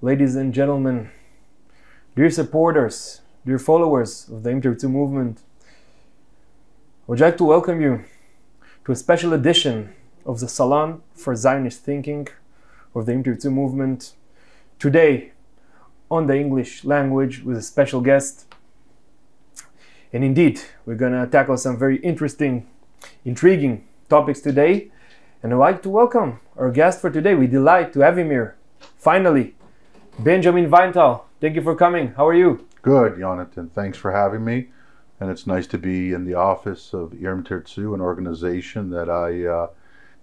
ladies and gentlemen, dear supporters, dear followers of the Im Tirtzu movement, I would like to welcome you to a special edition of the Salon for Zionist Thinking of the Im Tirtzu movement. Today, on the English language with a special guest. And indeed, we're going to tackle some very interesting, intriguing topics today. And I'd like to welcome our guest for today. We delight to have him here. Finally, Benjamin Weinthal. Thank you for coming. How are you? Good, Yonatan. Thanks for having me. And it's nice to be in the office of Im Tirtzu, an organization that I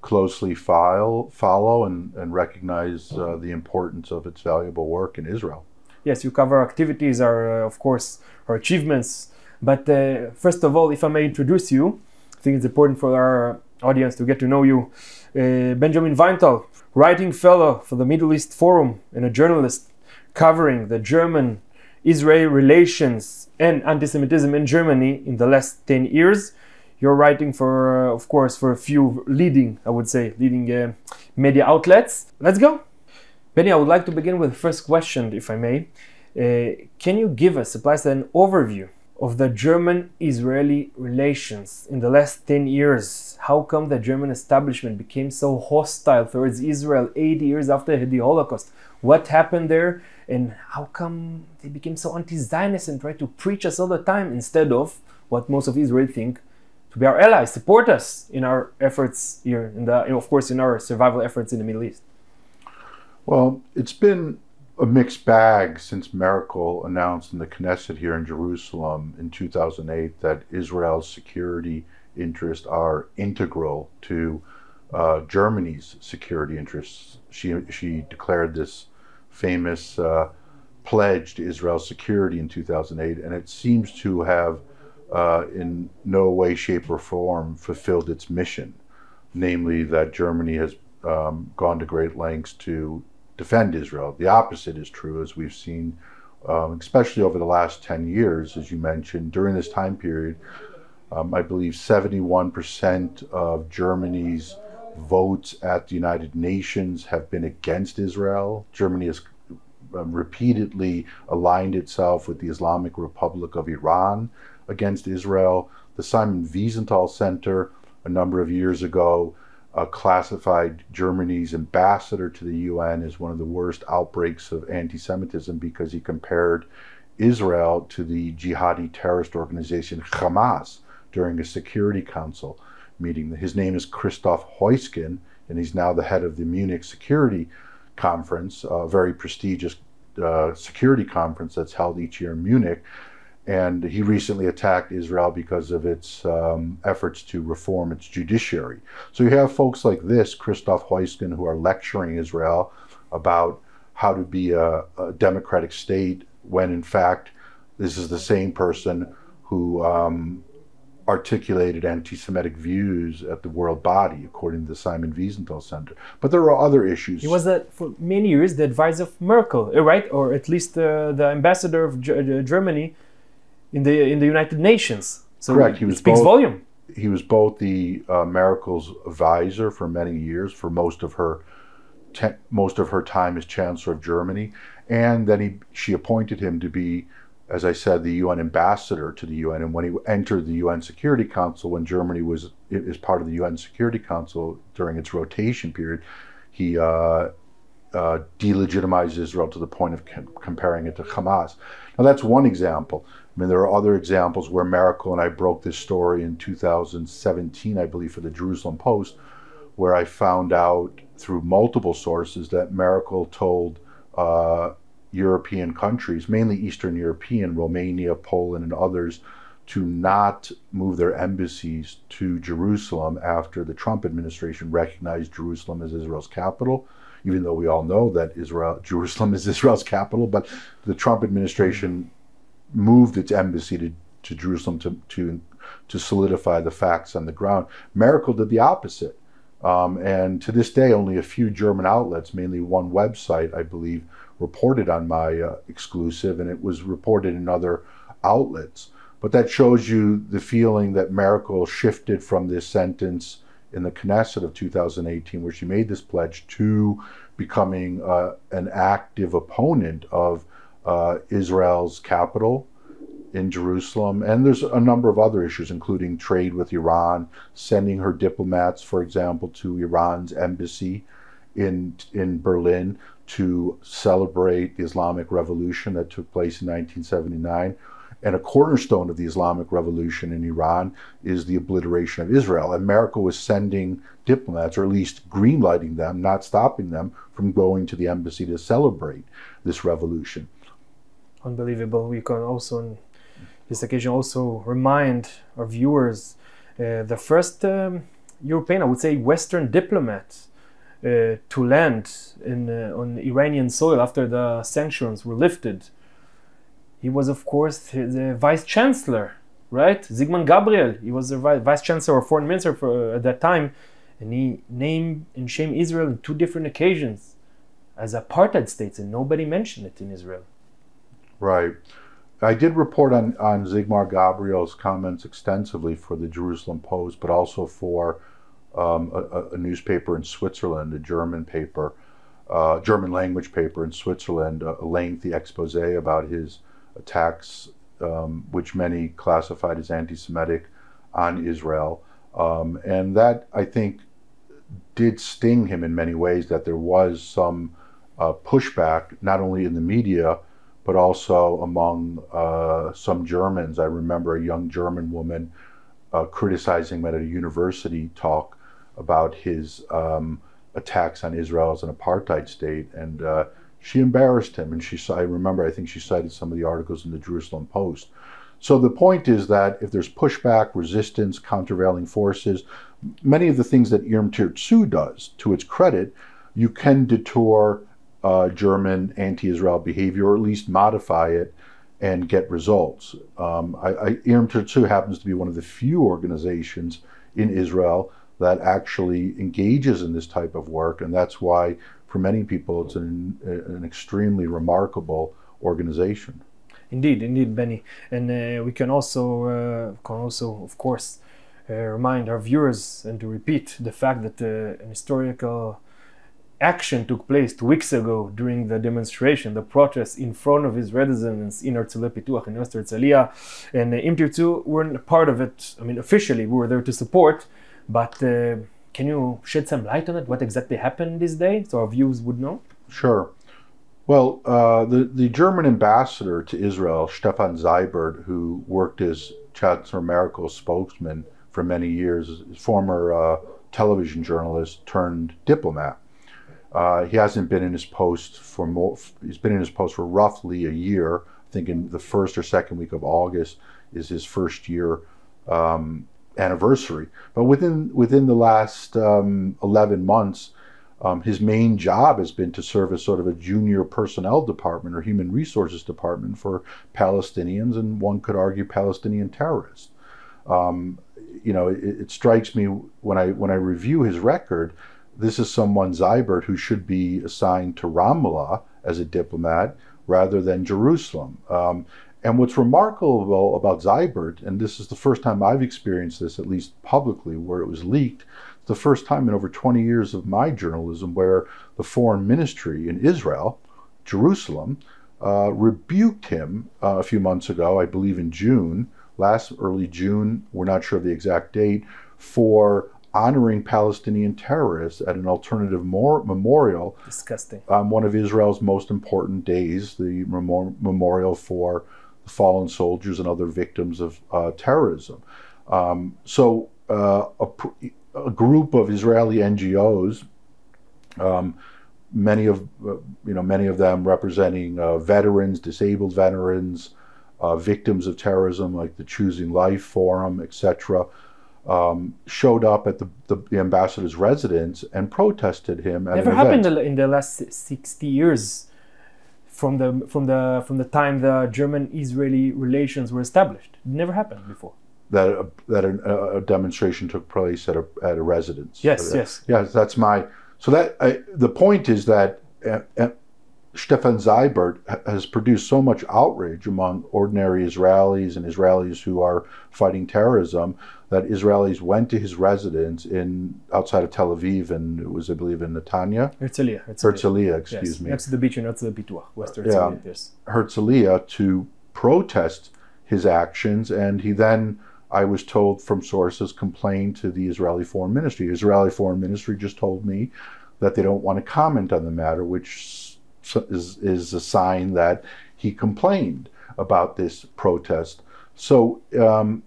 closely follow and recognize the importance of its valuable work in Israel. Yes, you cover activities, of course, our achievements. But first of all, if I may introduce you, I think it's important for our audience to get to know you. Benjamin Weinthal, writing fellow for the Middle East Forum and a journalist covering the German-Israeli relations and anti-Semitism in Germany in the last 10 years. You're writing for, of course, for a few leading media outlets. Let's go. Benny, I would like to begin with the first question, if I may. Can you give us, supply us an overview of the German-Israeli relations in the last 10 years? How come the German establishment became so hostile towards Israel 80 years after the Holocaust? What happened there? And how come they became so anti-Zionist and try to preach us all the time instead of what most of Israel think to be our allies, support us in our efforts here, of course, in our survival efforts in the Middle East? Well, it's been a mixed bag since Merkel announced in the Knesset here in Jerusalem in 2008 that Israel's security interests are integral to Germany's security interests. She declared this famous pledge to Israel's security in 2008, and it seems to have in no way, shape, or form fulfilled its mission, namely that Germany has gone to great lengths to defend Israel. The opposite is true, as we've seen, especially over the last 10 years, as you mentioned. During this time period, I believe 71% of Germany's votes at the United Nations have been against Israel. Germany has repeatedly aligned itself with the Islamic Republic of Iran against Israel. The Simon Wiesenthal Center, a number of years ago, classified Germany's ambassador to the UN as one of the worst outbreaks of anti-Semitism because he compared Israel to the jihadi terrorist organization Hamas during a Security Council meeting. His name is Christoph Heusgen, and he's now the head of the Munich Security Conference, a very prestigious security conference that's held each year in Munich. And he recently attacked Israel because of its efforts to reform its judiciary. So you have folks like this, Christoph Heusgen, who are lecturing Israel about how to be a democratic state, when in fact this is the same person who articulated anti-Semitic views at the World Body, according to the Simon Wiesenthal Center. But there are other issues. He was, for many years, the advisor of Merkel, right? Or at least the ambassador of Germany in the United Nations. So correct. It speaks volume. He was both the Merkel's advisor for many years, for most of her time as Chancellor of Germany, and then she appointed him to be, as I said, the UN ambassador to the UN. And when he entered the UN Security Council, when Germany was as part of the UN Security Council during its rotation period, he delegitimized Israel to the point of comparing it to Hamas. Now that's one example. I mean, there are other examples where Merkel, and I broke this story in 2017, I believe, for the Jerusalem Post, where I found out through multiple sources that Merkel told European countries, mainly Eastern European, Romania, Poland, and others, to not move their embassies to Jerusalem after the Trump administration recognized Jerusalem as Israel's capital, even though we all know that Jerusalem is Israel's capital. But the Trump administration moved its embassy to Jerusalem to solidify the facts on the ground. Merkel did the opposite. And to this day, only a few German outlets, mainly one website, I believe, reported on my exclusive, and it was reported in other outlets. But that shows you the feeling that Merkel shifted from this sentence in the Knesset of 2018, where she made this pledge, to becoming an active opponent of Israel's capital in Jerusalem. And there's a number of other issues, including trade with Iran, sending her diplomats, for example, to Iran's embassy in Berlin to celebrate the Islamic Revolution that took place in 1979. And a cornerstone of the Islamic Revolution in Iran is the obliteration of Israel. America was sending diplomats, or at least greenlighting them, not stopping them from going to the embassy to celebrate this revolution. Unbelievable. We can also, on this occasion, also remind our viewers the first European, I would say, Western diplomat to land on Iranian soil after the sanctions were lifted. He was, of course, the vice chancellor, right? Zygmunt Gabriel. He was the vice chancellor or foreign minister at that time, and he named and shamed Israel on 2 different occasions as apartheid states, and nobody mentioned it in Israel. Right. I did report on Zygmunt Gabriel's comments extensively for the Jerusalem Post, but also for a newspaper in Switzerland, a German paper, German language paper in Switzerland, a lengthy expose about his attacks, which many classified as anti-Semitic, on Israel. And that, I think, did sting him in many ways, that there was some pushback, not only in the media, but also among some Germans. I remember a young German woman criticizing him at a university talk about his attacks on Israel as an apartheid state, and she embarrassed him. And I think she cited some of the articles in the Jerusalem Post. So the point is that if there's pushback, resistance, countervailing forces, many of the things that Yom Tirtzu does, to its credit, you can detour German anti-Israel behavior, or at least modify it and get results. Yom Tirtzu happens to be one of the few organizations in Israel that actually engages in this type of work, and that's why, for many people, it's an extremely remarkable organization. Indeed, Benny. And we can also, of course, remind our viewers and to repeat the fact that an historical action took place 2 weeks ago during the demonstration, the protest in front of his residence in Herzliya Pituach in West Herzliya. And Yom Tirtzu weren't a part of it. I mean, officially, we were there to support, but can you shed some light on it? What exactly happened this day, so our viewers would know? Sure. Well, the German ambassador to Israel, Stefan Seibert, who worked as Chancellor Merkel's spokesman for many years, former television journalist turned diplomat. He hasn't been in his post he's been in his post for roughly a year. I think in the first or second week of August is his first year anniversary. But within the last 11 months, his main job has been to serve as sort of a junior personnel department or human resources department for Palestinians, and one could argue Palestinian terrorists. It strikes me when I review his record, this is someone, Seibert, who should be assigned to Ramallah as a diplomat rather than Jerusalem. And what's remarkable about Seibert, and this is the first time I've experienced this, at least publicly, where it was leaked, the first time in over 20 years of my journalism where the foreign ministry in Israel, Jerusalem, rebuked him a few months ago, I believe in June, early June, we're not sure of the exact date, for honoring Palestinian terrorists at an alternative memorial. Disgusting. On one of Israel's most important days, the memorial for the fallen soldiers and other victims of terrorism. So a group of Israeli NGOs, many of them representing veterans, disabled veterans, victims of terrorism, like the Choosing Life Forum, etc., showed up at the ambassador's residence and protested him at Never an happened event. in the last 60 years from the time the German-Israeli relations were established. It never happened before. That a demonstration took place at a residence. Yes. Yes, that's my. So the point is that Stefan Seibert has produced so much outrage among ordinary Israelis and Israelis who are fighting terrorism that Israelis went to his residence outside of Tel Aviv, and it was, I believe, in Netanya? Herzliya, excuse me. Next to the beach in Herzliya Pituach, West Herzliya, yes. Herzliya, to protest his actions, and he then, I was told from sources, complained to the Israeli Foreign Ministry. The Israeli Foreign Ministry just told me that they don't want to comment on the matter, which is a sign that he complained about this protest. So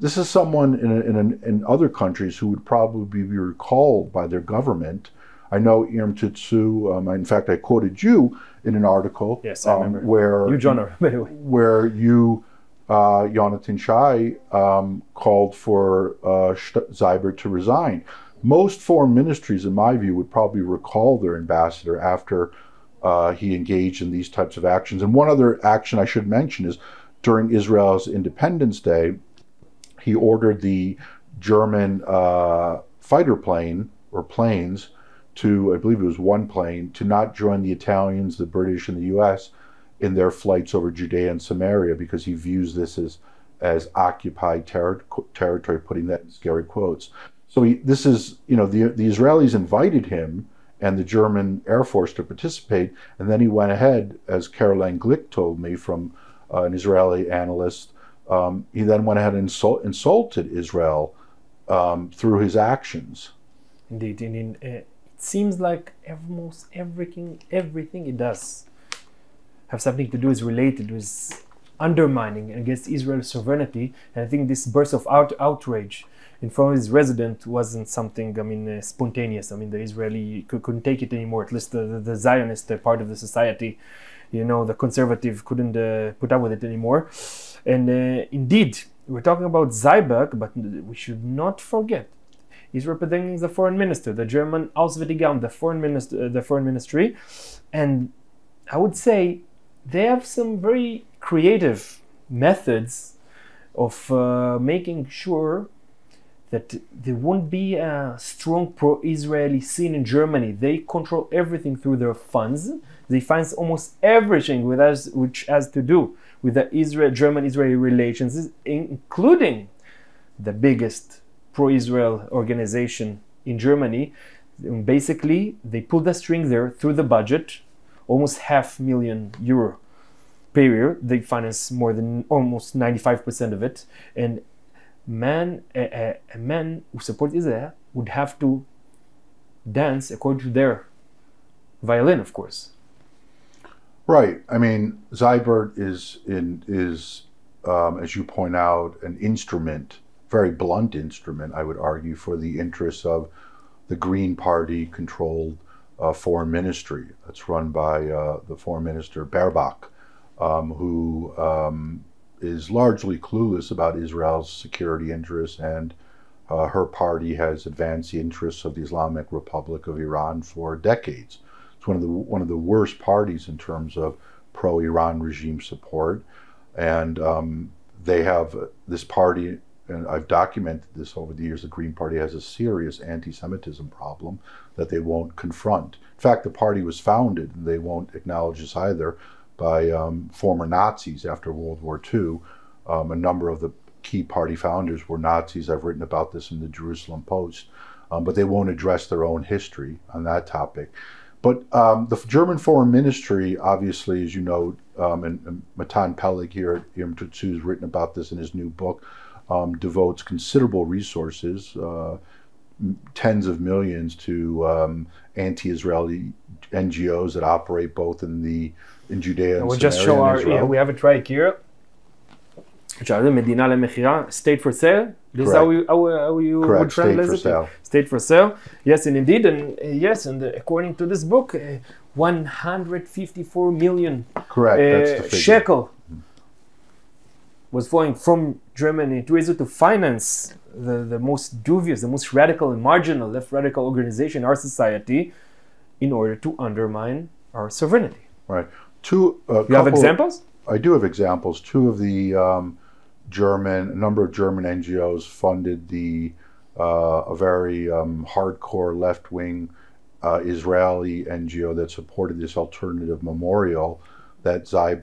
this is someone in other countries who would probably be recalled by their government. I know Irm Tutsu, in fact, I quoted you in an article. Yes, I remember. Where you, John, by the way. Where you, Yonatan Shay, called for Seibert to resign. Most foreign ministries, in my view, would probably recall their ambassador after he engaged in these types of actions. And one other action I should mention is during Israel's Independence Day, he ordered the German fighter plane or planes to, I believe it was one plane, to not join the Italians, the British, and the US in their flights over Judea and Samaria, because he views this as occupied territory, putting that in scary quotes. So this is, the Israelis invited him and the German Air Force to participate, and then he went ahead, as Caroline Glick told me from an Israeli analyst, he then went ahead and insulted Israel through his actions. Indeed, it seems like almost everything it does have something to do, is related with undermining against Israel's sovereignty. And I think this burst of outrage in front of his resident wasn't something, spontaneous. The Israeli couldn't take it anymore, at least the Zionist part of the society. The conservative couldn't put up with it anymore. And indeed, we're talking about Seibert, but we should not forget, he's representing the foreign minister, the German Auswärtige Amt, the foreign ministry. And I would say they have some very creative methods of making sure that there won't be a strong pro-Israeli scene in Germany. They control everything through their funds. They finance almost everything which has to do with the German-Israeli relations, including the biggest pro-Israel organization in Germany. And basically, they pull the string there through the budget, almost €500,000 per year. They finance more than almost 95% of it. And a man who supports Israel would have to dance according to their violin, of course. Right. Seibert is as you point out, an instrument, very blunt instrument, I would argue, for the interests of the Green Party-controlled foreign ministry that's run by the foreign minister Baerbock, who is largely clueless about Israel's security interests, and her party has advanced the interests of the Islamic Republic of Iran for decades. It's one of the worst parties in terms of pro-Iran regime support, and they have this party, and I've documented this over the years. The Green Party has a serious anti-Semitism problem that they won't confront. In fact, the party was founded, and they won't acknowledge this either, by former Nazis after World War II. A number of the key party founders were Nazis. I've written about this in the Jerusalem Post, but they won't address their own history on that topic. But the German Foreign Ministry, obviously, as you know, and Matan Peleg here at Irm Tutsu has written about this in his new book, devotes considerable resources, tens of millions, to anti-Israeli NGOs that operate both in Judea and we'll Samaria just show and Israel. we have it right here. Medina למכירה, state for sale. This is how you would translate it. Sale. State for sale. Yes, and indeed, and yes, and according to this book, 154 million that's the shekel was flowing from Germany to Israel to finance the most dubious, the most radical and marginal, left radical organization in our society, in order to undermine our sovereignty. Right. You have examples? I do have examples. Two of the a number of German NGOs funded a very hardcore left-wing Israeli NGO that supported this alternative memorial that Seibert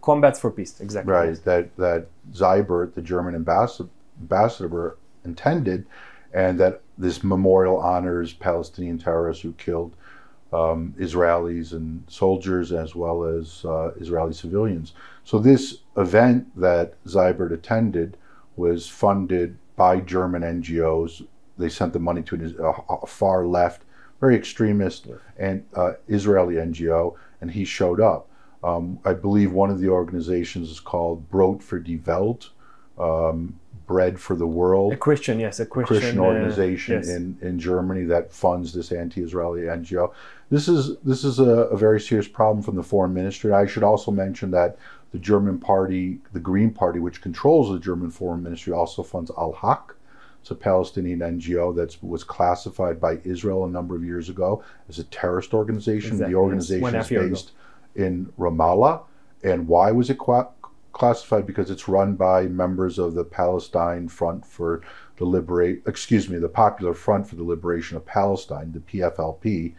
combats for peace, exactly. Right. That Seibert, the German ambassador, intended, and that this memorial honors Palestinian terrorists who killed Israelis and soldiers as well as Israeli civilians. So this event that Seibert attended was funded by German NGOs. They sent the money to a far left, very extremist and Israeli NGO, and he showed up. I believe one of the organizations is called Brot für die Welt, Bread for the World. A Christian, yes, a Christian organization yes. in Germany that funds this anti-Israeli NGO. This is a very serious problem from the foreign ministry. I should also mention that the German party, the Green Party, which controls the German foreign ministry, also funds Al-Haq. It's a Palestinian NGO that was classified by Israel a number of years ago as a terrorist organization. Exactly. The organization is based in Ramallah. And why was it classified? Because it's run by members of the Palestine Front for the the Popular Front for the Liberation of Palestine, the PFLP.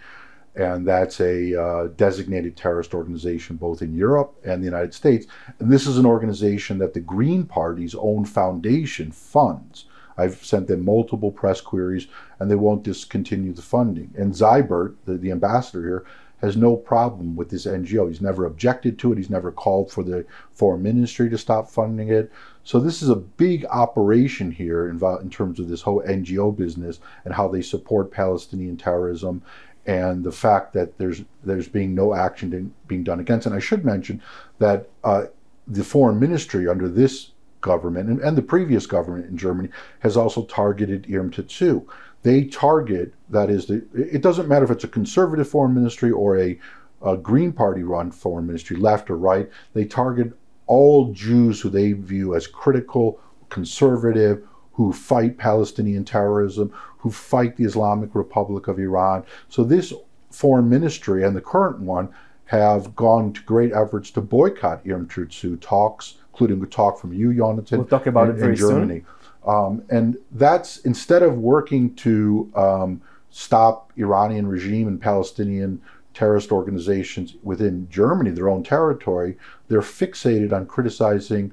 And that's a designated terrorist organization both in Europe and the United States. And this is an organization that the Green Party's own foundation funds. I've sent them multiple press queries, and they won't discontinue the funding. And Seibert, the ambassador here, has no problem with this NGO. He's never objected to it. He's never called for the foreign ministry to stop funding it. So this is a big operation here in terms of this whole NGO business and how they support Palestinian terrorism, and the fact that there's being no action being done against. And I should mention that the foreign ministry under this government and the previous government in Germany has also targeted Irm Tetsu. They target, that is, it doesn't matter if it's a conservative foreign ministry or a Green Party run foreign ministry, left or right, they target all Jews who they view as critical, conservative, who fight Palestinian terrorism, who fight the Islamic Republic of Iran. So this foreign ministry and the current one have gone to great efforts to boycott Irm Tetsu talks, including a talk from you, Yonatan. We'll talk about it very Germany. soon. And that's, instead of working to stop Iranian regime and Palestinian terrorist organizations within Germany, their own territory, they're fixated on criticizing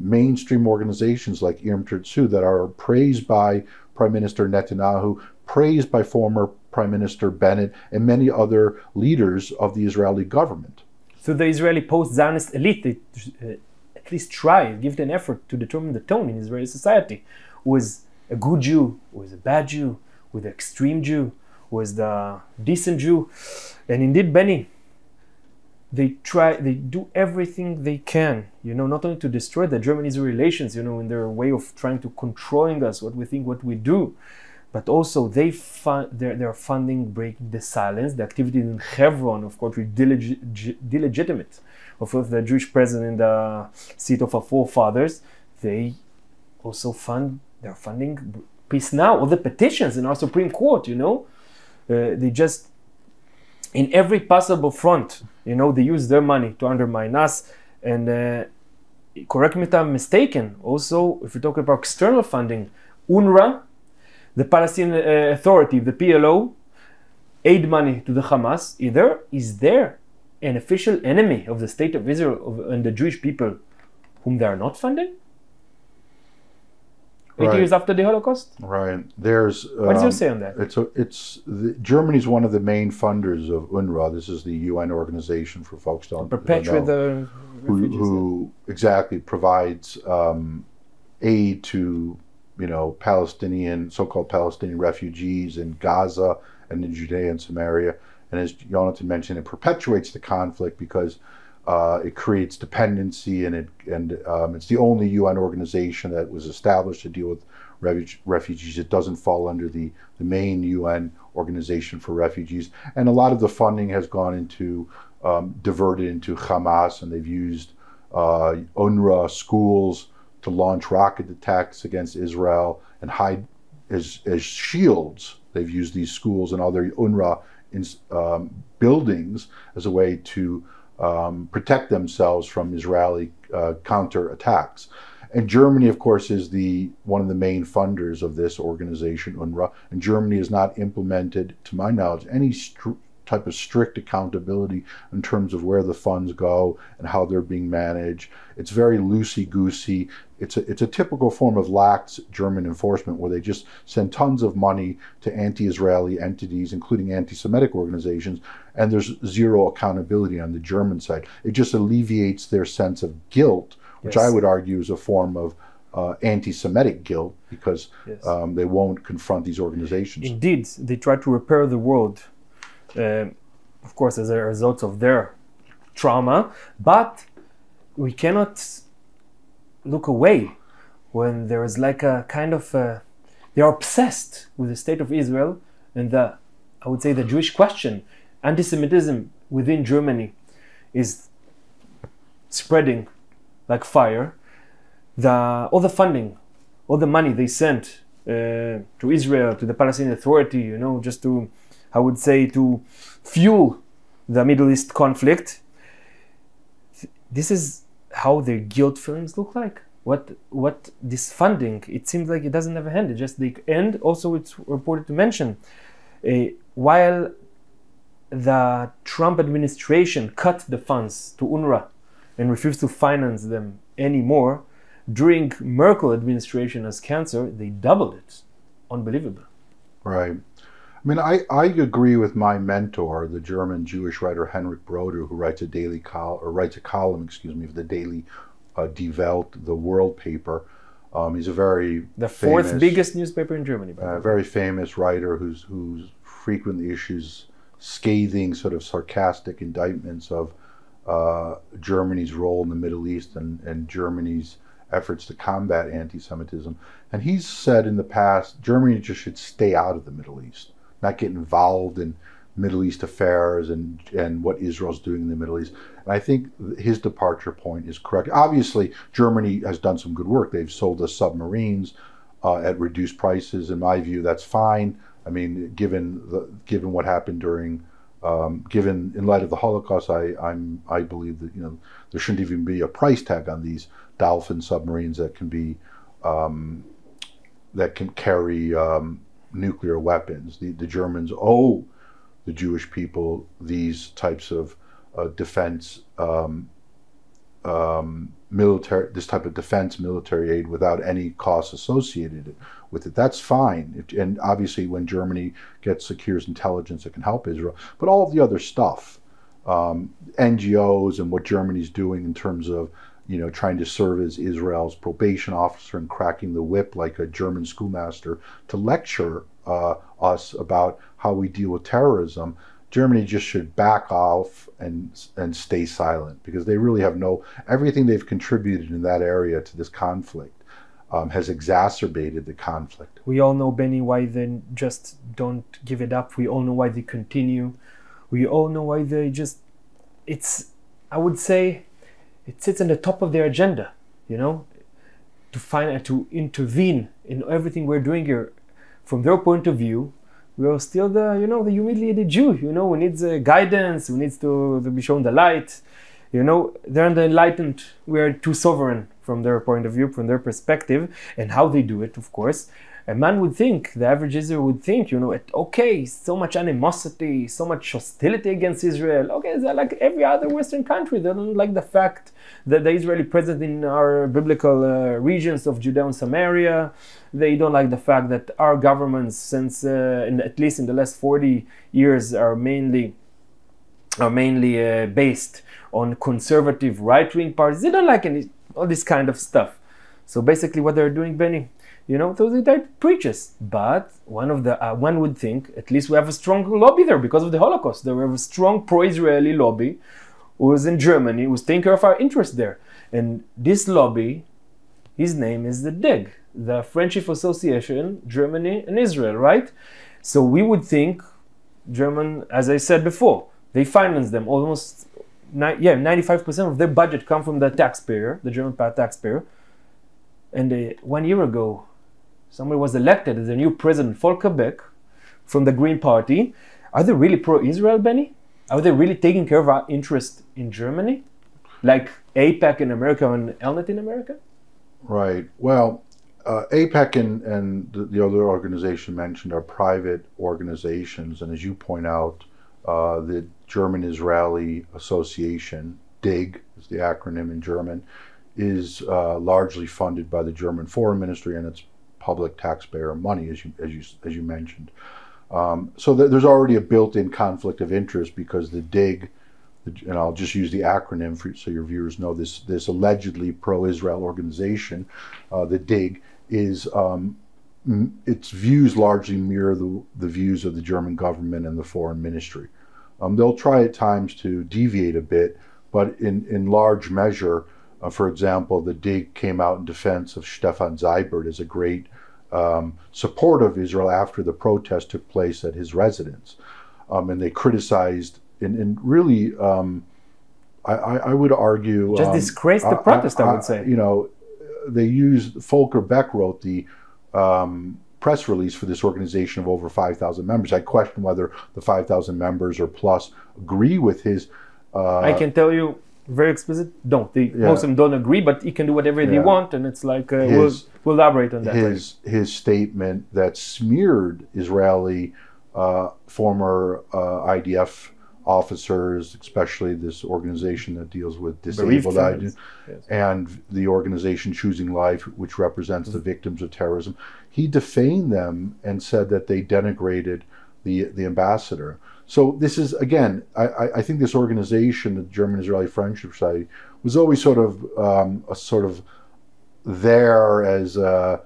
mainstream organizations like Irm Tetsu that are praised by Prime Minister Netanyahu, praised by former Prime Minister Bennett, and many other leaders of the Israeli government. So the Israeli post-Zionist elite, they at least try, give an effort to determine the tone in Israeli society. Was a good Jew, was a bad Jew, was the extreme Jew, was the decent Jew. And indeed, Benny, they do everything they can, not only to destroy the German-Israeli relations, in their way of trying to controlling us, what we think, what we do, but also they're funding breaking the silence, the activities in Hebron, of course, delegitimate of the Jewish president in the seat of our forefathers. They also they're funding Peace Now, all the petitions in our Supreme Court, they just, in every possible front, they use their money to undermine us. And correct me if I'm mistaken, also, if we talk about external funding, UNRWA, the Palestinian Authority, the PLO, aid money to the Hamas, is there an official enemy of the state of Israel and the Jewish people whom they are not funding? 8 years after the Holocaust? Right. There's. What does you say on that? Germany is one of the main funders of UNRWA. This is the UN organization for folks don't perpetuate the refugees. Who exactly provides aid to Palestinian, so-called Palestinian refugees in Gaza and in Judea and Samaria. And as Yonatan mentioned, it perpetuates the conflict because it creates dependency, and it's the only UN organization that was established to deal with refugees. It doesn't fall under the main UN organization for refugees. And a lot of the funding has gone into, diverted into Hamas, and they've used UNRWA schools to launch rocket attacks against Israel and hide as shields. They've used these schools and other UNRWA buildings as a way to protect themselves from Israeli counterattacks. And Germany, of course, is one of the main funders of this organization, UNRWA. And Germany has not implemented, to my knowledge, any type of strict accountability in terms of where the funds go and how they're being managed. It's very loosey-goosey. It's a typical form of lax German enforcement where they just send tons of money to anti-Israeli entities, including anti-Semitic organizations, and there's zero accountability on the German side. It just alleviates their sense of guilt, which I would argue is a form of anti-Semitic guilt, because they won't confront these organizations. Indeed, they try to repair the world, of course, as a result of their trauma, but we cannot look away when there is like a kind of they are obsessed with the state of Israel and I would say the Jewish question. Anti-Semitism within Germany is spreading like fire. All the funding, all the money they sent to Israel, to the Palestinian Authority, just to, I would say, to fuel the Middle East conflict. This is how their guilt feelings look like. What this funding, it seems like it doesn't have a hand. It just and also it's reported to mention, while the Trump administration cut the funds to UNRWA and refused to finance them anymore, during Merkel administration as cancer, they doubled it. Unbelievable. Right. I mean, I agree with my mentor, the German Jewish writer Henrik Broder, who writes a column, for the Daily Die Welt, the World paper. He's a very fourth biggest newspaper in Germany. Very famous writer who's frequently issues scathing, sort of sarcastic indictments of Germany's role in the Middle East and Germany's efforts to combat anti-Semitism. And he's said in the past, Germany just should stay out of the Middle East, not get involved in Middle East affairs and what Israel's doing in the Middle East. And I think his departure point is correct. Obviously, Germany has done some good work. They've sold us submarines at reduced prices. In my view, that's fine. I mean, given what happened during, given in light of the Holocaust, I believe that there shouldn't even be a price tag on these Dolphin submarines that can be that can carry nuclear weapons. The Germans owe the Jewish people these types of defense military aid without any costs associated with it. That's fine. And obviously when Germany secures intelligence that can help Israel, but all of the other stuff, NGOs and what Germany's doing in terms of trying to serve as Israel's probation officer and cracking the whip like a German schoolmaster to lecture us about how we deal with terrorism, Germany just should back off and stay silent, because they really have everything they've contributed in that area to this conflict has exacerbated the conflict. We all know, Benny, why they just don't give it up. We all know why they continue. We all know why they just, I would say, it sits on the top of their agenda, to intervene in everything we're doing here. From their point of view, we are still the humiliated Jew, who needs guidance, who needs to be shown the light. They're the enlightened. We are too sovereign from their point of view, from their perspective, and how they do it, of course. A man would think, the average Israel would think, okay, so much animosity, so much hostility against Israel. Okay, they're like every other Western country. They don't like the fact that the Israeli presence in our biblical regions of Judea and Samaria. They don't like the fact that our governments, since at least in the last 40 years, are mainly based on conservative right-wing parties. They don't like all this kind of stuff. So basically, what they're doing, Benny, those are preachers. But one would think, at least we have a strong lobby there because of the Holocaust. There we have a strong pro-Israeli lobby who is in Germany, who's taking care of our interests there. And this lobby, his name is the DIG, the Friendship Association, Germany and Israel, right? So we would think German, as I said before, they finance them almost, 95% of their budget come from the taxpayer, the German taxpayer. And 1 year ago, somebody was elected as the new president, Volker Beck, from the Green Party. Are they really pro-Israel, Benny? Are they really taking care of our interest in Germany? Like AIPAC in America and ELNET in America? Right. Well, AIPAC and the other organization mentioned are private organizations. And as you point out, the German-Israeli Association, DIG is the acronym in German, is largely funded by the German Foreign Ministry and its public taxpayer money, as you mentioned. So there's already a built-in conflict of interest because the DIG, and I'll just use the acronym so your viewers know this allegedly pro-Israel organization, the DIG, is its views largely mirror the views of the German government and the foreign ministry. They'll try at times to deviate a bit, but in large measure, for example, the DIG came out in defense of Stefan Seibert as a great support of Israel after the protest took place at his residence. And they criticized, and really, I would argue... Just disgraced the protest, I would say. You know, they used, Volker Beck wrote the press release for this organization of over 5,000 members. I question whether the 5,000 members or plus agree with his... I can tell you, very explicit, most of them don't agree, but he can do whatever they want, and it's like, we'll elaborate on that. His statement that smeared Israeli former IDF officers, especially this organization that deals with disabled identities, and the organization Choosing Life, which represents the victims of terrorism. He defamed them and said that they denigrated the ambassador. So this is, again, I think this organization, the German-Israeli Friendship Society, was always sort of there as a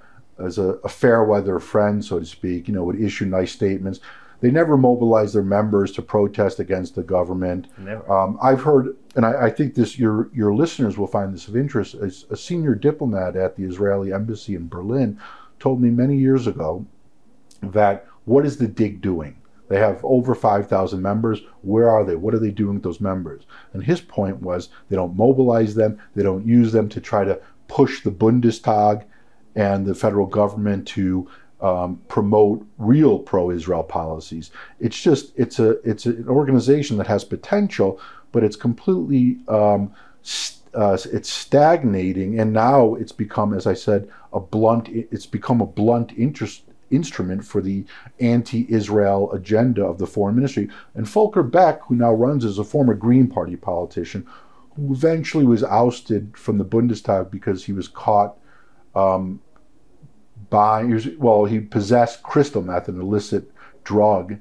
fair weather friend, so to speak. You know, would issue nice statements. They never mobilized their members to protest against the government. Never. I've heard, and I think this your listeners will find this of interest. A senior diplomat at the Israeli embassy in Berlin told me many years ago that what is the DIG doing? They have over 5,000 members. Where are they? What are they doing with those members? And his point was they don't mobilize them. They don't use them to try to push the Bundestag and the federal government to promote real pro-Israel policies. It's an organization that has potential, but it's completely it's stagnating, and now it's become, as I said, a blunt instrument for the anti-Israel agenda of the foreign ministry. And Volker Beck, who now runs as a former Green Party politician, who eventually was ousted from the Bundestag because he was caught he possessed crystal meth, an illicit drug.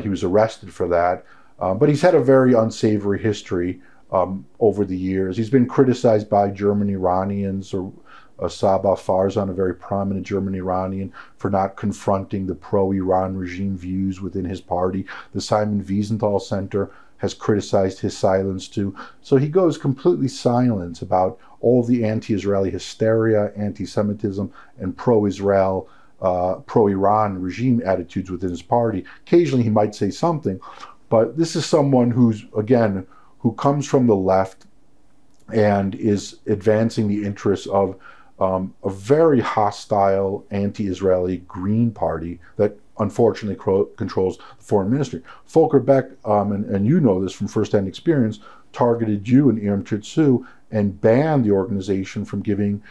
He was arrested for that. But he's had a very unsavory history over the years. He's been criticized by German Iranians, or Sabah Farzan, a very prominent German Iranian, for not confronting the pro-Iran regime views within his party. The Simon Wiesenthal Center has criticized his silence too. So he goes completely silent about all the anti-Israeli hysteria, anti-Semitism, and pro-Israel, pro-Iran regime attitudes within his party. Occasionally he might say something, but this is someone who comes from the left and is advancing the interests of a very hostile anti-Israeli Green Party that unfortunately controls the foreign ministry. Volker Beck, and you know this from first-hand experience, targeted you and Irm Chitsu and banned the organization from giving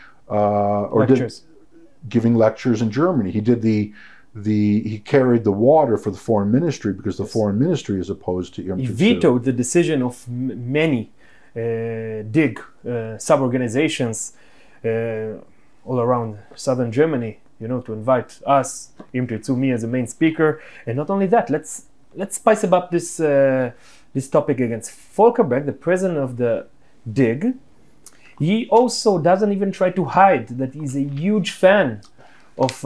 giving lectures in Germany. He did he carried the water for the foreign ministry because the foreign ministry is opposed to Irm Chitsu. He vetoed the decision of many DIG sub-organizations all around southern Germany, to invite us, Irm Chitsu, me as a main speaker. And not only that, let's spice up this topic against Volker Beck, the president of the DIG. He also doesn't even try to hide that he's a huge fan of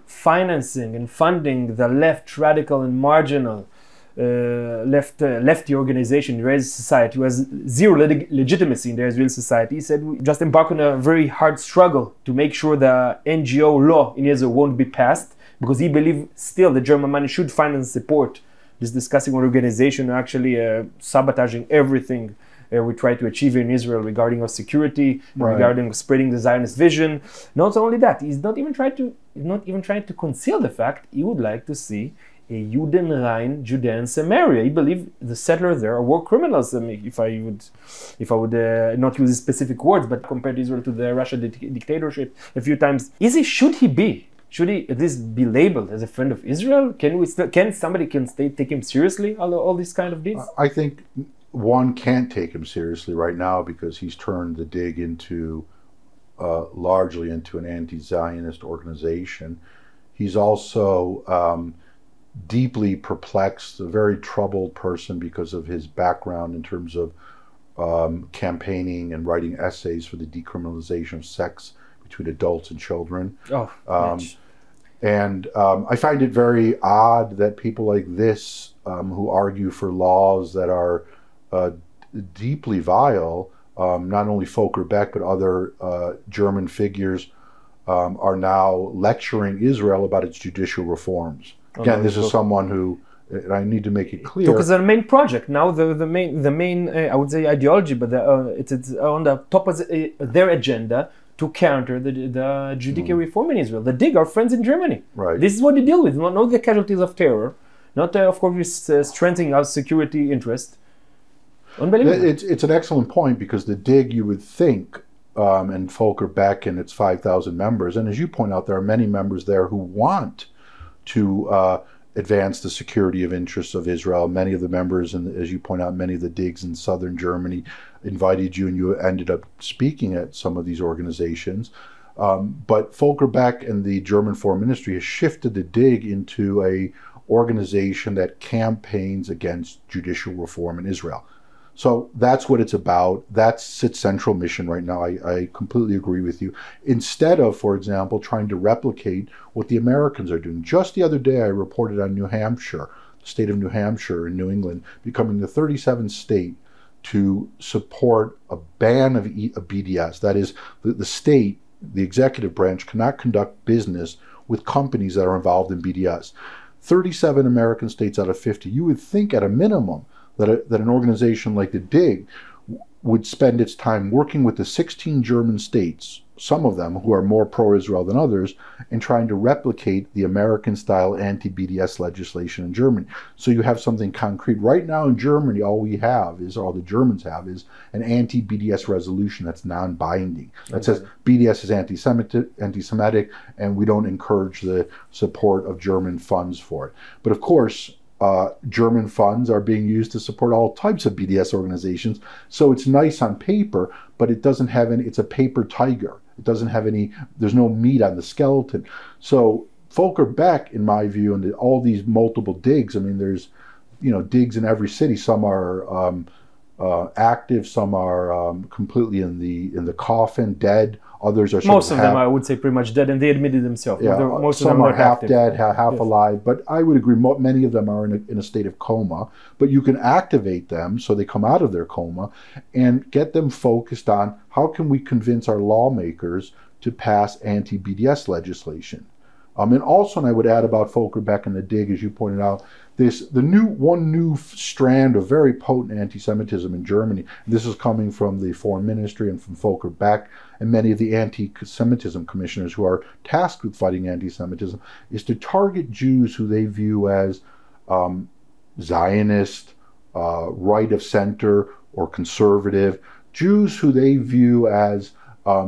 financing and funding the left, radical and marginal lefty organization, the Israeli society, who has zero legitimacy in the Israeli society. He said we just embark on a very hard struggle to make sure the NGO law in Israel won't be passed, because he believes still the German money should finance and support this discussing organization, actually sabotaging everything we try to achieve in Israel regarding our security, regarding spreading the Zionist vision. Not only that, he's not even trying to conceal the fact he would like to see a Judenrein, Judea and Samaria. He believes the settlers there are war criminals. If I would not use specific words, but compared Israel to the Russian dictatorship a few times, should he be should he at least be labeled as a friend of Israel? Can somebody take him seriously? All these kind of deeds? I think one can't take him seriously right now because he's turned the Dig into largely into an anti-Zionist organization. He's also deeply perplexed, a very troubled person because of his background in terms of campaigning and writing essays for the decriminalization of sex between adults and children. And I find it very odd that people like this, who argue for laws that are deeply vile, not only Volker Beck but other German figures, are now lecturing Israel about its judicial reforms. Again, this is someone who, and I need to make it clear, because their main project now, the main I would say ideology, but it's on the top of their agenda to counter the judicial reform in Israel. The Dig are friends in Germany. Right. This is what they deal with, not the casualties of terror, not of course strengthening our security interest. Unbelievable. It's an excellent point, because the Dig, you would think, and Volker Beck and its 5,000 members, and as you point out, there are many members there who want to advance the security of interests of Israel. Many of the members, and as you point out, many of the Digs in southern Germany invited you, and you ended up speaking at some of these organizations. But Volker Beck and the German Foreign Ministry has shifted the Dig into a organization that campaigns against judicial reform in Israel. So that's what it's about. That's its central mission right now. I completely agree with you. Instead of, for example, trying to replicate what the Americans are doing. Just the other day, I reported on New Hampshire, the state of New Hampshire in New England, becoming the 37th state to support a ban of BDS. That is, the state, the executive branch, cannot conduct business with companies that are involved in BDS. 37 American states out of 50. You would think at a minimum that an organization like the Dig would spend its time working with the 16 German states, some of them who are more pro-Israel than others, and trying to replicate the American-style anti-BDS legislation in Germany. So you have something concrete. Right now in Germany, all the Germans have is an anti-BDS resolution that's non-binding. That says BDS is anti-Semitic, and we don't encourage the support of German funds for it. But of course, German funds are being used to support all types of BDS organizations. So it's nice on paper, but it doesn't have any, it's a paper tiger. It doesn't have any, there's no meat on the skeleton. So Volker Beck, in my view, and all these multiple Digs, I mean, there's, Digs in every city. Some are active, some are completely in the coffin, dead. Others are most of them, I would say, pretty much dead, and they admitted themselves. Yeah, most some of them are half active. dead, half alive. But I would agree, many of them are in a state of coma. But you can activate them so they come out of their coma and get them focused on how can we convince our lawmakers to pass anti-BDS legislation. And also, and I would add about Volker Beck and the Dig, as you pointed out, one new strand of very potent anti-Semitism in Germany. This is coming from the Foreign Ministry and from Volker Beck and many of the anti-Semitism commissioners who are tasked with fighting anti-Semitism, is to target Jews who they view as Zionist, right of center, or conservative. Jews who they view as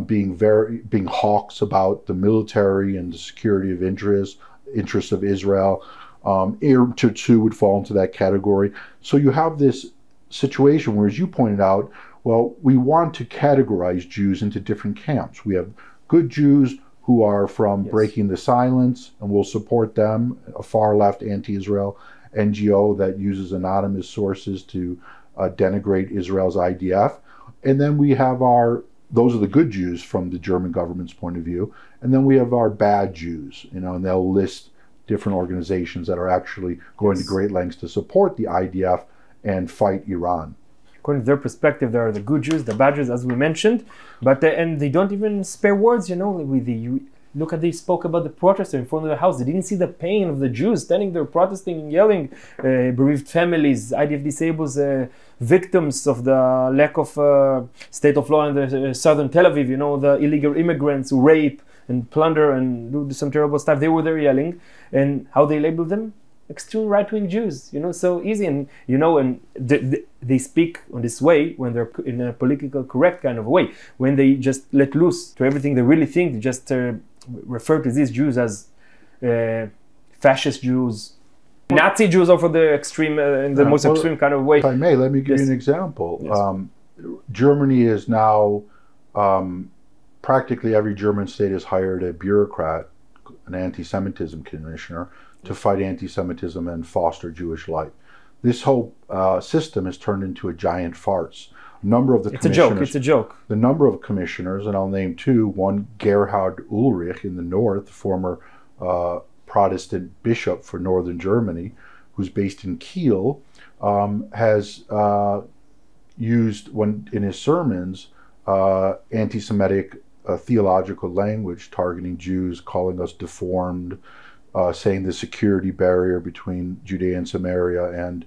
being hawks about the military and the security of interests of Israel. Too would fall into that category. So you have this situation where, as you pointed out, well, we want to categorize Jews into different camps. We have good Jews who are from breaking the silence, and we'll support them, a far-left anti-Israel NGO that uses anonymous sources to denigrate Israel's IDF. And then we have those are the good Jews from the German government's point of view. And then we have our bad Jews, and they'll list different organizations that are actually going to great lengths to support the IDF and fight Iran. According to their perspective, there are the good Jews, the bad Jews, as we mentioned, but and they don't even spare words. Look at, they spoke about the protesters in front of the house. They didn't see the pain of the Jews standing there protesting and yelling, bereaved families, IDF disables, victims of the lack of state of law in the southern Tel Aviv, the illegal immigrants who rape and plunder and do some terrible stuff. They were there yelling, and how they labeled them? Extreme right-wing Jews, so easy. And, and they speak on this way when they're in a political correct kind of way. When they just let loose to everything they really think, they just refer to these Jews as fascist Jews, Nazi Jews, or for the extreme, in the most extreme kind of way. If I may, let me give you an example. Yes. Germany is now, practically every German state has hired a bureaucrat, an anti-Semitism commissioner, to fight anti-Semitism and foster Jewish life. This whole system has turned into a giant farce. It's a joke. The number of commissioners, and I'll name two. One, Gerhard Ulrich in the north, former Protestant bishop for northern Germany, who's based in Kiel, has used, in his sermons, anti-Semitic theological language targeting Jews, calling us deformed, saying the security barrier between Judea and Samaria and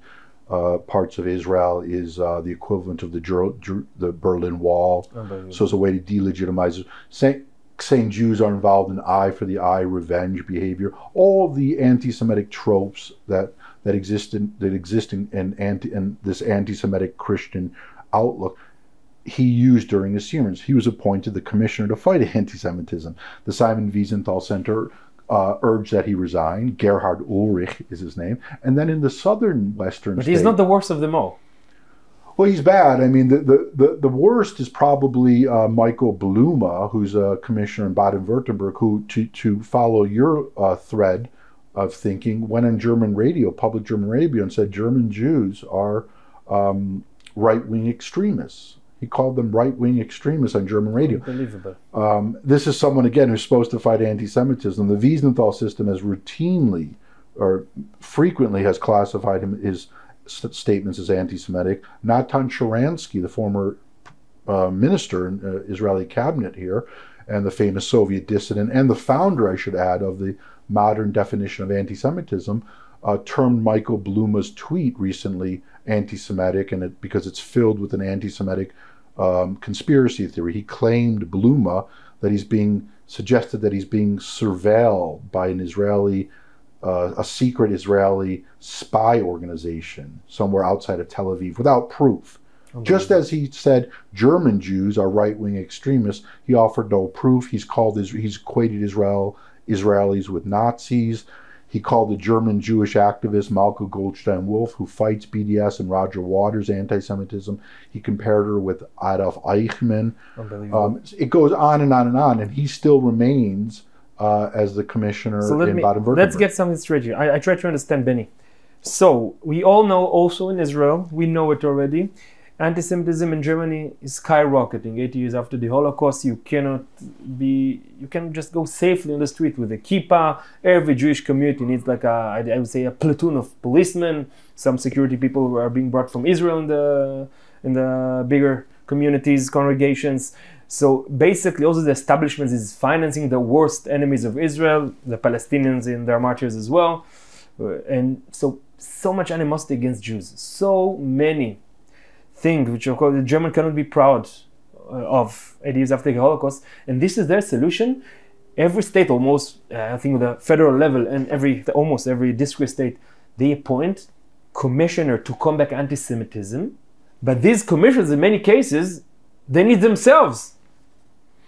parts of Israel is the equivalent of the Berlin Wall. So it's a way to delegitimize it. Saying Jews are involved in eye for the eye, revenge behavior, all the anti-Semitic tropes that exist in this anti-Semitic Christian outlook, he used during his sermons. He was appointed the commissioner to fight anti-Semitism. The Simon Wiesenthal Center urged that he resign. Gerhard Ulrich is his name. And then in the southern western But he's not the worst of them all. Well, he's bad. I mean, the worst is probably Michael Bluma, who's a commissioner in Baden-Württemberg, who, to follow your thread of thinking, went on German radio, public German radio, and said German Jews are right-wing extremists. He called them right-wing extremists on German radio. Unbelievable. This is someone, again, who's supposed to fight anti-Semitism. The Wiesenthal system has routinely or frequently has classified his statements as anti-Semitic. Natan Sharansky, the former minister in Israeli cabinet here, and the famous Soviet dissident, and the founder, I should add, of the modern definition of anti-Semitism, termed Michael Bluma's tweet recently anti-Semitic, and because it's filled with an anti-Semitic conspiracy theory. He claimed, Bluma, that suggested that he's being surveilled by an Israeli, a secret Israeli spy organization somewhere outside of Tel Aviv, without proof. Just as he said German Jews are right-wing extremists, he offered no proof. He's equated Israelis with Nazis. He called the German Jewish activist Malka Goldstein-Wolf, who fights BDS and Roger Waters' anti-Semitism. He compared her with Adolf Eichmann. It goes on and on and on, and he still remains as the commissioner in Baden-Württemberg. Let's get something straight here. I try to understand, Benny. So, we all know also in Israel, we know it already, anti-Semitism in Germany is skyrocketing. 80 years after the Holocaust, you cannot just go safely on the street with a kippah. Every Jewish community needs I would say a platoon of policemen. Some security people are being brought from Israel in the bigger communities, congregations. So basically, also the establishment is financing the worst enemies of Israel, the Palestinians in their marches as well. And so much animosity against Jews. So many things which, of course, the German cannot be proud of 80 years after the Holocaust. And this is their solution. Every state, almost, I think the federal level, and almost every district state, they appoint commissioner to combat anti-Semitism. But these commissioners, in many cases, they need themselves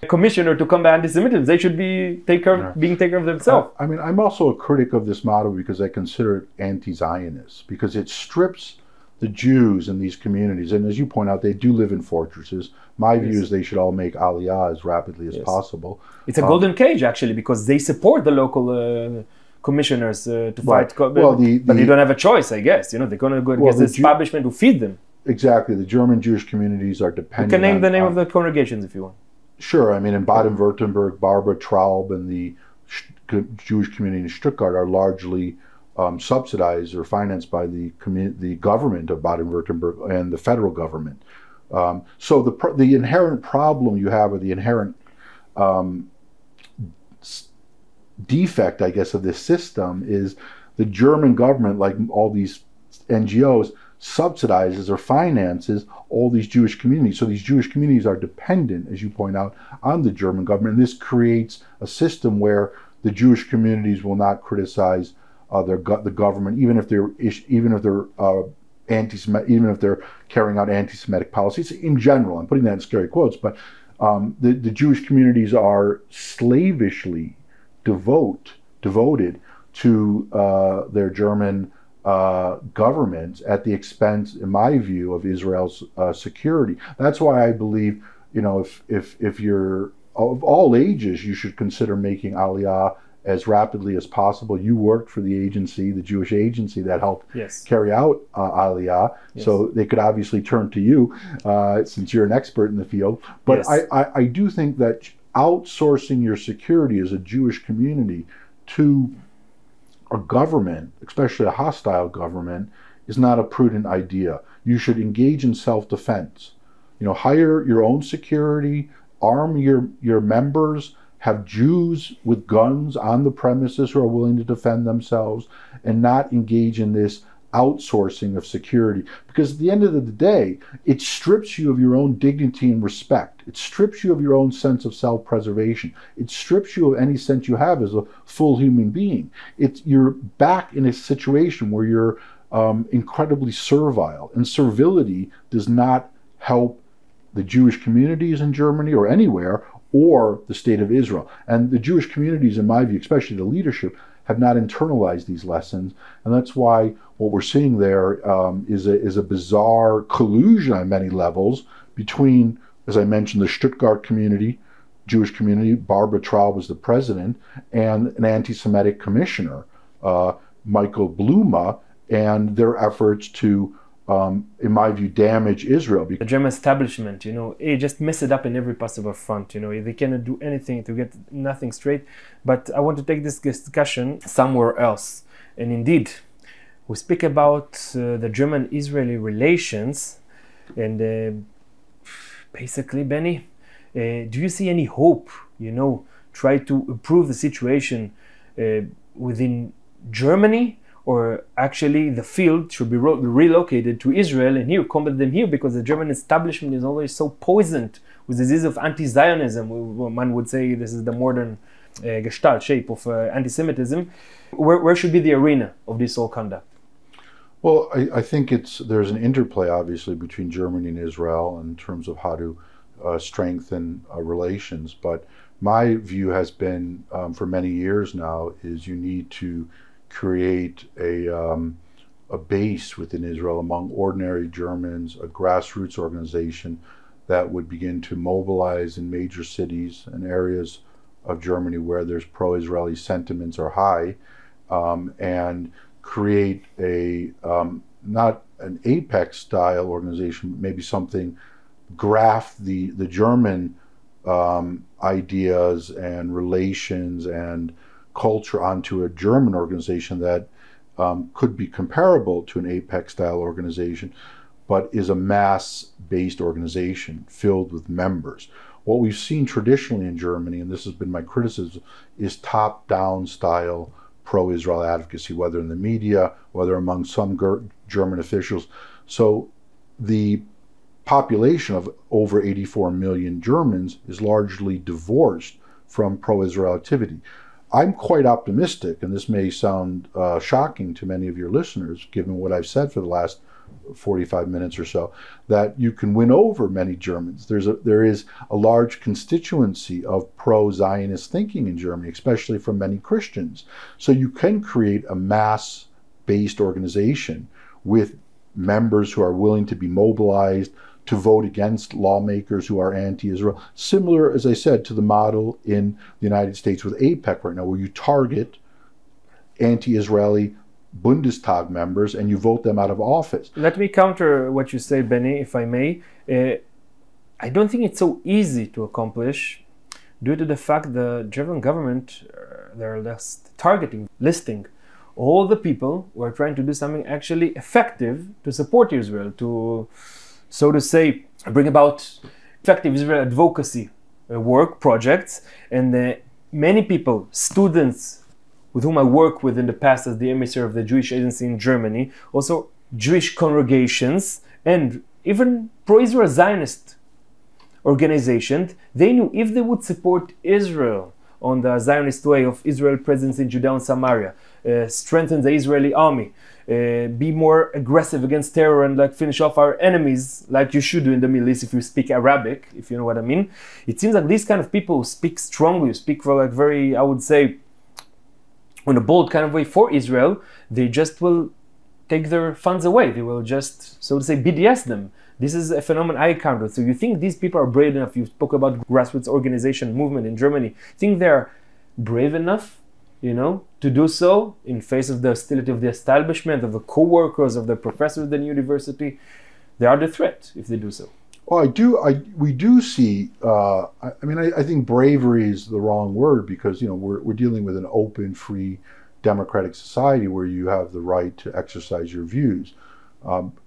a commissioner to combat anti-Semitism. They should be being taken care of themselves. I mean, I'm also a critic of this model because I consider it anti-Zionist, because it strips the Jews in these communities, and as you point out, they do live in fortresses. My view is they should all make aliyah as rapidly as possible. It's a golden cage, actually, because they support the local commissioners to fight. But they don't have a choice, I guess. They're going to go against the establishment to feed them. Exactly. The German Jewish communities are dependent. You can name the name of the congregations if you want. Sure. I mean, in Baden-Württemberg, Barbara Traub and the Jewish community in Stuttgart are largely subsidized or financed by the government of Baden-Württemberg and the federal government. So the inherent problem you have, or the inherent defect, I guess, of this system is the German government, like all these NGOs, subsidizes or finances all these Jewish communities. So these Jewish communities are dependent, as you point out, on the German government. And this creates a system where the Jewish communities will not criticize the government, even if they're anti-Semitic, even if they're carrying out anti-Semitic policies in general. I'm putting that in scary quotes, but the Jewish communities are slavishly devote devoted to their German government at the expense, in my view, of Israel's security. That's why I believe, if you're of all ages, you should consider making Aliyah as rapidly as possible. You worked for the agency, the Jewish agency that helped carry out Aliyah, so they could obviously turn to you since you're an expert in the field. But I do think that outsourcing your security as a Jewish community to a government, especially a hostile government, is not a prudent idea. You should engage in self-defense. Hire your own security, arm your members, have Jews with guns on the premises who are willing to defend themselves, and not engage in this outsourcing of security. Because at the end of the day, it strips you of your own dignity and respect. It strips you of your own sense of self-preservation. It strips you of any sense you have as a full human being. You're back in a situation where you're incredibly servile, and servility does not help the Jewish communities in Germany or anywhere, or the state of Israel. And the Jewish communities, in my view, especially the leadership, have not internalized these lessons. And that's why what we're seeing there is a bizarre collusion on many levels between, as I mentioned, the Stuttgart community, Jewish community. Barbara Traub was the president, and an anti-Semitic commissioner, Michael Bluma, and their efforts to in my view, damage Israel. The German establishment, it just mess it up in every possible front. They cannot do anything to get nothing straight. But I want to take this discussion somewhere else. And indeed, we speak about the German-Israeli relations. And basically, Benny, do you see any hope, try to improve the situation within Germany? Or actually the field should be relocated to Israel and here combat them here, because the German establishment is always so poisoned with the disease of anti-Zionism. One would say this is the modern gestalt, shape of anti-Semitism. Where should be the arena of this whole conduct? Well, I think there's an interplay, obviously, between Germany and Israel in terms of how to strengthen relations. But my view has been, for many years now, is you need to create a base within Israel among ordinary Germans, a grassroots organization that would begin to mobilize in major cities and areas of Germany where there's pro-Israeli sentiments are high, and create not an apex style organization, but maybe something, graft the German ideas and relations and culture onto a German organization that could be comparable to an apex-style organization, but is a mass-based organization filled with members. What we've seen traditionally in Germany, and this has been my criticism, is top-down style pro-Israel advocacy, whether in the media, whether among some German officials. So the population of over 84 million Germans is largely divorced from pro-Israel activity. I'm quite optimistic, and this may sound shocking to many of your listeners, given what I've said for the last 45 minutes or so, that you can win over many Germans. There is a large constituency of pro-Zionist thinking in Germany, especially from many Christians. So you can create a mass-based organization with members who are willing to be mobilized to vote against lawmakers who are anti-Israel, similar, as I said, to the model in the United States with AIPAC right now, where you target anti-Israeli Bundestag members and you vote them out of office. Let me counter what you say, Benny, if I may. I don't think it's so easy to accomplish due to the fact the German government, they're listing all the people who are trying to do something actually effective to support Israel, to, so to say, bring about effective Israel advocacy work projects. And many people, students with whom I work with in the past as the emissary of the Jewish agency in Germany, also Jewish congregations and even pro-Israel Zionist organizations, they knew if they would support Israel on the Zionist way of Israel presence in Judea and Samaria, strengthen the Israeli army, be more aggressive against terror and finish off our enemies like you should do in the Middle East if you speak Arabic, if you know what I mean. It seems like these kind of people speak strongly, speak for very, I would say, in a bold kind of way for Israel, they just will take their funds away. They will just, so to say, BDS them. This is a phenomenon I encountered. So you think these people are brave enough? You spoke about grassroots organization movement in Germany. Think they're brave enough, to do so in face of the hostility of the establishment, of the co-workers, of the professors at the university? They are the threat if they do so. Well, we do see. I think bravery is the wrong word, because we're dealing with an open, free, democratic society where you have the right to exercise your views.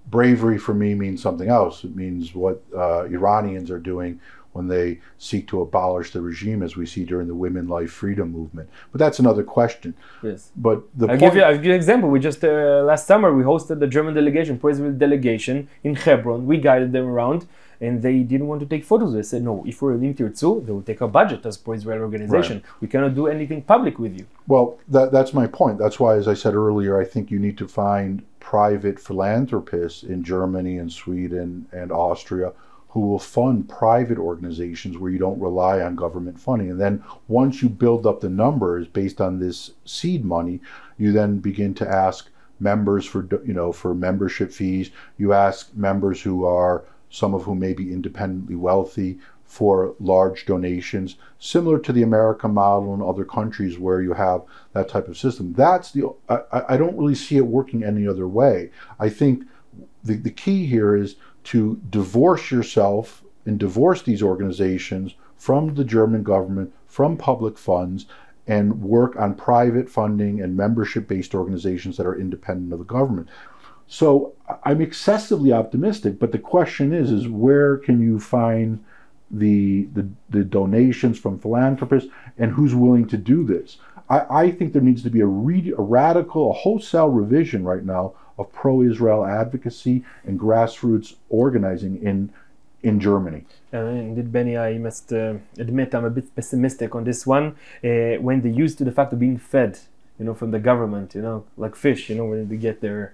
Bravery for me means something else. It means what Iranians are doing when they seek to abolish the regime, as we see during the Women, Life, Freedom movement. But that's another question. Yes. But I'll give you an example. We just last summer we hosted the German delegation, pro-Israel delegation in Hebron. We guided them around, and they didn't want to take photos. They said, no, if we're in Tirtzu, they will take our budget as pro-Israel organization. Right. We cannot do anything public with you. Well, that's my point. That's why, as I said earlier, I think you need to find private philanthropists in Germany and Sweden and Austria who will fund private organizations where you don't rely on government funding. And then once you build up the numbers based on this seed money, you then begin to ask members for membership fees. You ask members who are, some of whom may be independently wealthy, for large donations, similar to the American model and other countries where you have that type of system. I don't really see it working any other way. I think the key here is to divorce yourself and divorce these organizations from the German government, from public funds, and work on private funding and membership-based organizations that are independent of the government. So I'm excessively optimistic, but the question is where can you find the donations from philanthropists, and who's willing to do this? I think there needs to be a radical, a wholesale revision right now of pro-Israel advocacy and grassroots organizing in Germany. Indeed, Benny, I must admit I'm a bit pessimistic on this one. When they're used to the fact of being fed, from the government, like fish, when they get their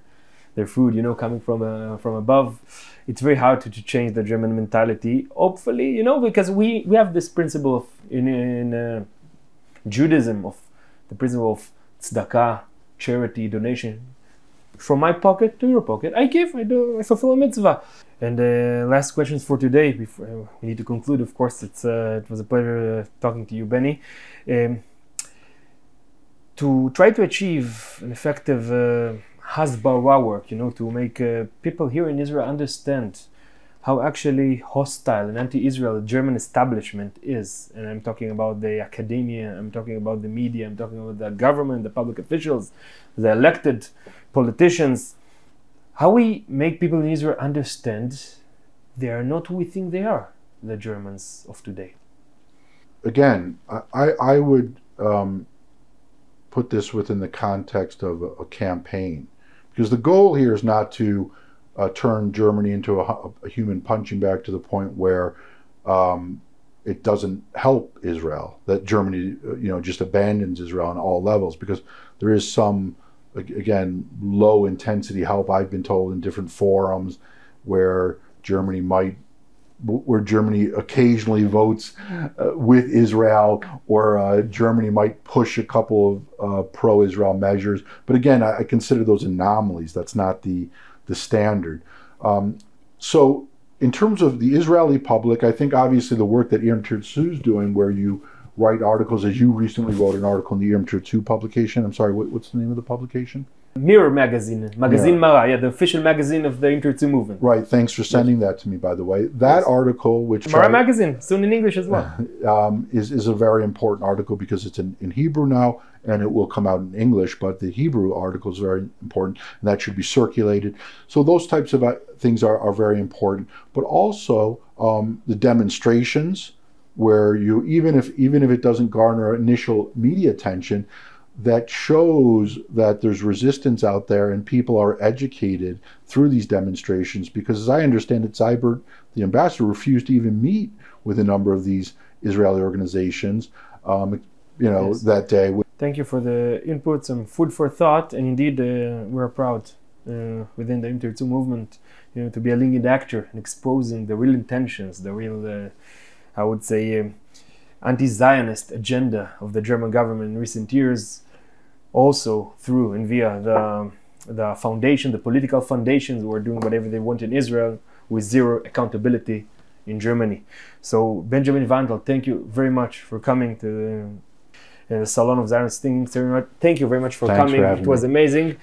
food, coming from above, it's very hard to change the German mentality. Hopefully, because we have this principle of in Judaism, of the principle of tzedakah, charity, donation. From my pocket to your pocket, I fulfill a mitzvah. And last questions for today, before we need to conclude. Of course, it was a pleasure talking to you, Benny. To try to achieve an effective hasbara work, to make people here in Israel understand how actually hostile and anti-Israel the German establishment is. And I'm talking about the academia, I'm talking about the media, I'm talking about the government, the public officials, the elected politicians. How we make people in Israel understand they are not who we think they are, the Germans of today. Again, I would put this within the context of a campaign, because the goal here is not to turn Germany into a human punching bag to the point where it doesn't help Israel, that Germany just abandons Israel on all levels, because there is some, again, low intensity help, I've been told, in different forums where Germany occasionally votes with Israel, or Germany might push a couple of pro-Israel measures. But again, I consider those anomalies. That's not the standard. So in terms of the Israeli public, I think obviously the work that Im Tirtzu is doing, where you write articles, as you recently wrote an article in the Im Tirtzu publication. I'm sorry, what's the name of the publication? Mirror Magazine, Mara, the official magazine of the Im Tirtzu movement. Right, thanks for sending that to me, by the way. That article, which Mara Magazine, soon in English as well, is a very important article, because it's in Hebrew now, and it will come out in English, but the Hebrew article is very important, and that should be circulated. So those types of things are very important. But also the demonstrations, where you, even if it doesn't garner initial media attention, that shows that there's resistance out there and people are educated through these demonstrations. Because as I understand it, Seibert, the ambassador, refused to even meet with a number of these Israeli organizations, yes, that day. Thank you for the input, some food for thought, and indeed we're proud within the Im Tirtzu movement, to be a leading actor in exposing the real intentions, the real, I would say, anti-Zionist agenda of the German government in recent years. also through and via the foundation, the political foundations who are doing whatever they want in Israel with zero accountability in Germany. So Benjamin Weinthal, thank you very much for coming to the Salon of Zionist Thinking. Thank you very much for coming. It was amazing.